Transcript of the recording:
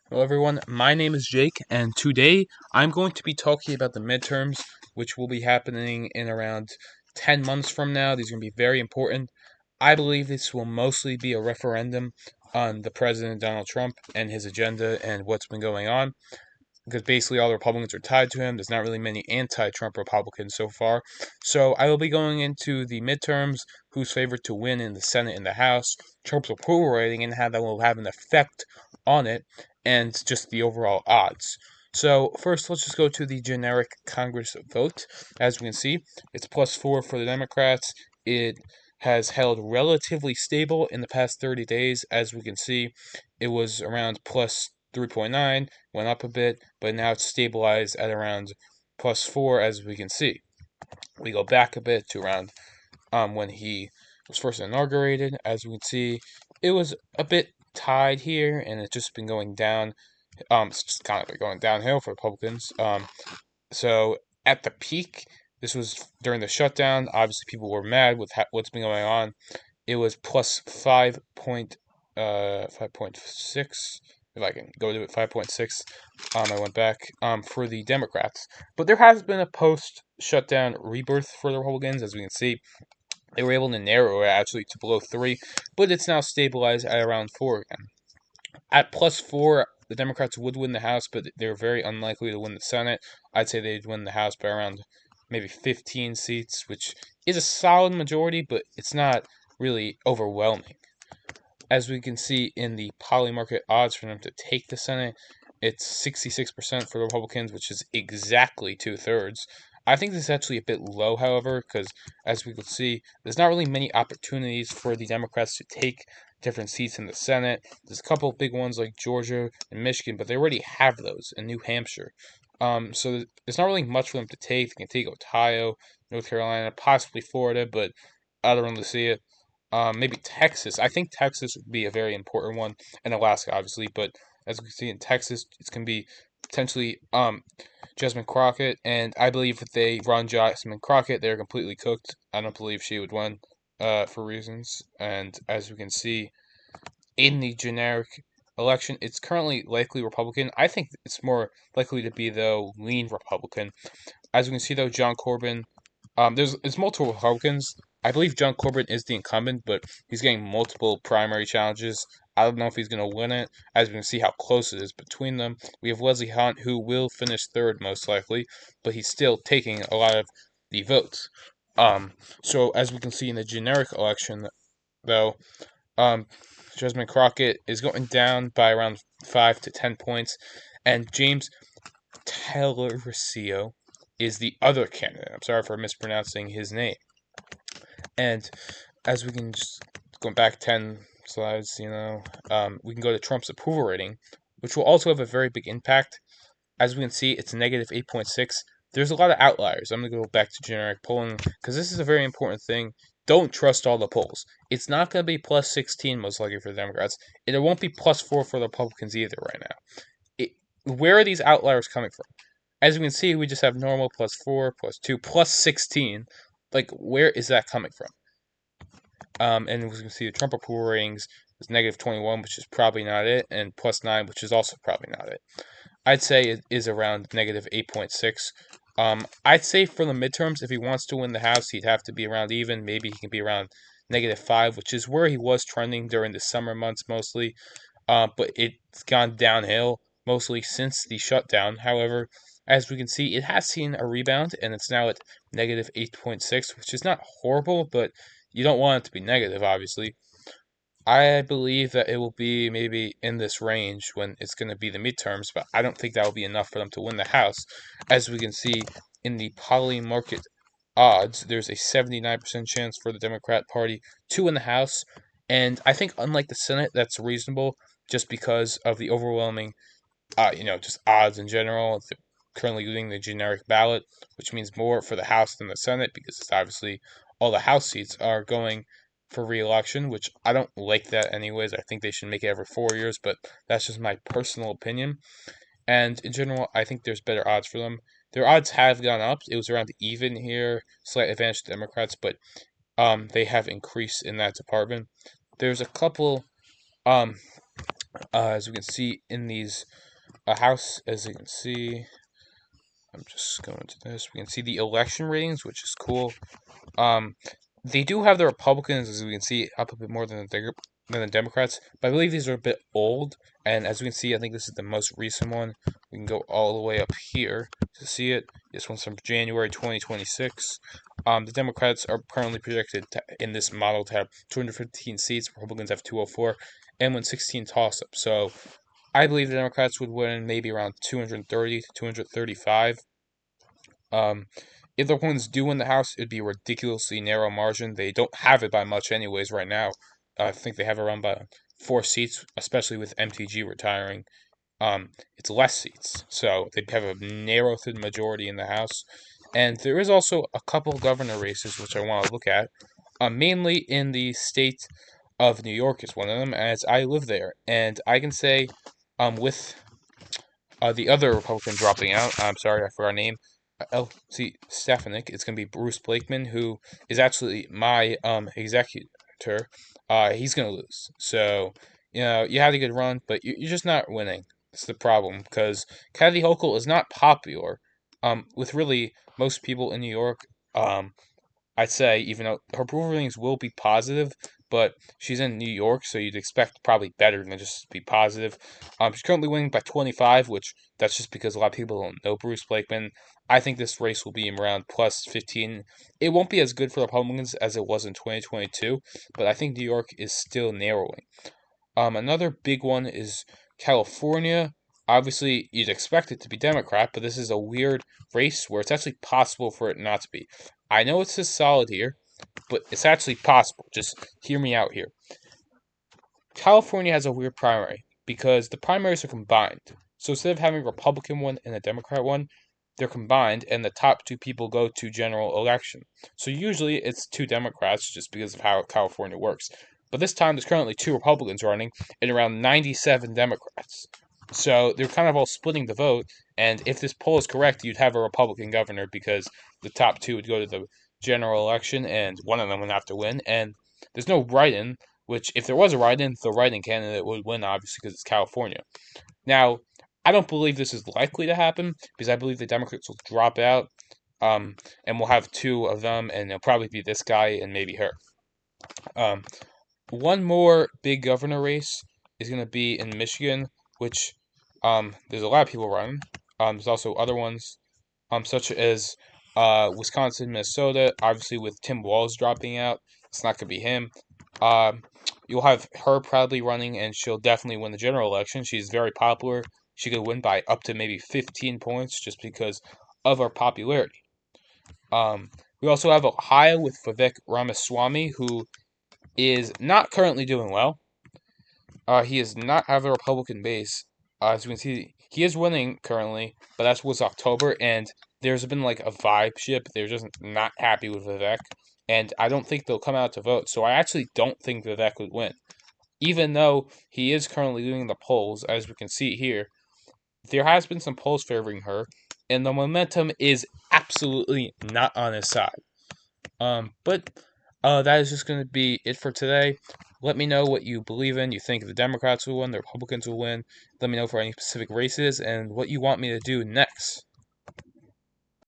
Hello, everyone. My name is Jake, and today I'm going to be talking about the midterms, which will be happening in around 10 months from now. These are going to be very important. I believe this will mostly be a referendum on the President Donald Trump and his agenda and what's been going on because basically all the Republicans are tied to him. There's not really many anti-Trump Republicans so far. So I will be going into the midterms, who's favored to win in the Senate and the House, Trump's approval rating, and how that will have an effect on it, and just the overall odds. So first, let's just go to the generic Congress vote. As we can see, it's +4 for the Democrats. It has held relatively stable in the past 30 days. As we can see, it was around plus 3.9, went up a bit, but now it's stabilized at around +4, as we can see. We go back a bit to around when he was first inaugurated. As we can see, it was a bit tied here, and it's just been going down. It's just kind of been going downhill for Republicans. So at the peak, this was during the shutdown. Obviously, people were mad with what's been going on. It was plus 5.6. If I can go to it, 5.6. I went back for the Democrats, but there has been a post-shutdown rebirth for the Republicans. As we can see, they were able to narrow it actually to below 3, but it's now stabilized at around 4 again. At +4, the Democrats would win the House, but they're very unlikely to win the Senate. I'd say they'd win the House by around maybe 15 seats, which is a solid majority, but it's not really overwhelming. As we can see in the poly market odds for them to take the Senate, it's 66% for the Republicans, which is exactly two-thirds. I think this is actually a bit low, however, because as we can see, there's not really many opportunities for the Democrats to take different seats in the Senate. There's a couple of big ones like Georgia and Michigan, but they already have those in New Hampshire. So there's not really much for them to take. They can take Ohio, North Carolina, possibly Florida, but I don't really see it. Maybe Texas. I think Texas would be a very important one, and Alaska, obviously. But as we can see in Texas, it's going to be potentially Jasmine Crockett, and I believe if they run Jasmine Crockett, they're completely cooked. I don't believe she would win for reasons. And as we can see in the generic election, it's currently likely Republican. I think it's more likely to be, though, lean Republican. As we can see, though, John Corbin, there's multiple Republicans. I believe John Corbin is the incumbent, but he's getting multiple primary challenges. I don't know if he's going to win it, as we can see how close it is between them. We have Leslie Hunt, who will finish third most likely, but he's still taking a lot of the votes. So as we can see in the generic election, though, um, Jasmine Crockett is going down by around 5 to 10 points, and James Tellercio is the other candidate. I'm sorry for mispronouncing his name. And as we can just go back 10 slides, we can go to Trump's approval rating, which will also have a very big impact. As we can see, it's negative 8.6. There's a lot of outliers. I'm going to go back to generic polling because this is a very important thing. Don't trust all the polls. It's not going to be plus 16 most likely for the Democrats. It won't be +4 for the Republicans either right now. Where are these outliers coming from? As we can see, we just have normal +4, +2, +16. Like, where is that coming from? And as we can see, the Trump approval ratings is -21, which is probably not it, and +9, which is also probably not it. I'd say it is around negative 8.6. I'd say for the midterms, if he wants to win the House, he'd have to be around even. Maybe he can be around -5, which is where he was trending during the summer months mostly. But it's gone downhill mostly since the shutdown. However, as we can see, it has seen a rebound, and it's now at negative 8.6, which is not horrible, but you don't want it to be negative, obviously. I believe that it will be maybe in this range when it's going to be the midterms, but I don't think that will be enough for them to win the House. As we can see in the poly market odds, there's a 79% chance for the Democrat Party to win the House. And I think, unlike the Senate, that's reasonable just because of the overwhelming, just odds in general. They're currently using the generic ballot, which means more for the House than the Senate because it's obviously all the House seats are going for re-election, which I don't like that anyways. I think they should make it every 4 years, but that's just my personal opinion. And in general, I think there's better odds for them. Their odds have gone up. It was around even here, slight advantage to Democrats, but they have increased in that department. There's a couple um As we can see in these House, as you can see, I'm just going to this. We can see the election ratings, which is cool. Um, they do have the Republicans, as we can see, up a bit more than the Democrats, but I believe these are a bit old. And as we can see, I think this is the most recent one. We can go all the way up here to see it. This one's from January 2026. The Democrats are currently projected in this model to have 215 seats. Republicans have 204 and win 16 toss-ups. So I believe the Democrats would win maybe around 230 to 235. Um, if the Republicans do win the House, it'd be a ridiculously narrow margin. They don't have it by much, anyways, right now. I think they have around by 4 seats, especially with MTG retiring. It's less seats, so they have a narrow thin majority in the House. And there is also a couple governor races which I want to look at. Mainly in the state of New York is one of them, as I live there, and I can say, with the other Republican dropping out, I'm sorry, I forgot her name. L.C. Stefanik. It's going to be Bruce Blakeman, who is actually my executor. He's going to lose. So, you had a good run, but you're just not winning. That's the problem, because Kathy Hochul is not popular with really most people in New York. I'd say, even though her approval ratings will be positive, but she's in New York, so you'd expect probably better than just be positive. She's currently winning by 25, which that's just because a lot of people don't know Bruce Blakeman. I think this race will be around plus 15. It won't be as good for the Republicans as it was in 2022, but I think New York is still narrowing. Another big one is California. Obviously, you'd expect it to be Democrat, but this is a weird race where it's actually possible for it not to be. I know it says solid here, but it's actually possible. Just hear me out here. California has a weird primary because the primaries are combined. So instead of having a Republican one and a Democrat one, they're combined, and the top two people go to general election. So usually it's two Democrats just because of how California works. But this time there's currently two Republicans running and around 97 Democrats. So they're kind of all splitting the vote, and if this poll is correct, you'd have a Republican governor because the top two would go to the general election, and one of them would have to win. And there's no write-in, which if there was a write-in, the write-in candidate would win, obviously, because it's California. Now, I don't believe this is likely to happen because I believe the Democrats will drop out, and we'll have two of them, and it'll probably be this guy and maybe her. Um, one more big governor race is going to be in Michigan, which there's a lot of people running. There's also other ones, such as Wisconsin, Minnesota. Obviously, with Tim Walz dropping out, it's not going to be him. Um, you'll have her proudly running, and she'll definitely win the general election. She's very popular. She could win by up to maybe 15 points just because of her popularity. We also have Ohio with Vivek Ramaswamy, who is not currently doing well. He is not out of the Republican base. As you can see, he is winning currently, but that was October, and there's been like a vibe shift. They're just not happy with Vivek, and I don't think they'll come out to vote. So I actually don't think Vivek would win, even though he is currently doing the polls, as we can see here. There has been some polls favoring her, and the momentum is absolutely not on his side. But that is just going to be it for today. Let me know what you believe in. You think the Democrats will win, the Republicans will win. Let me know for any specific races and what you want me to do next.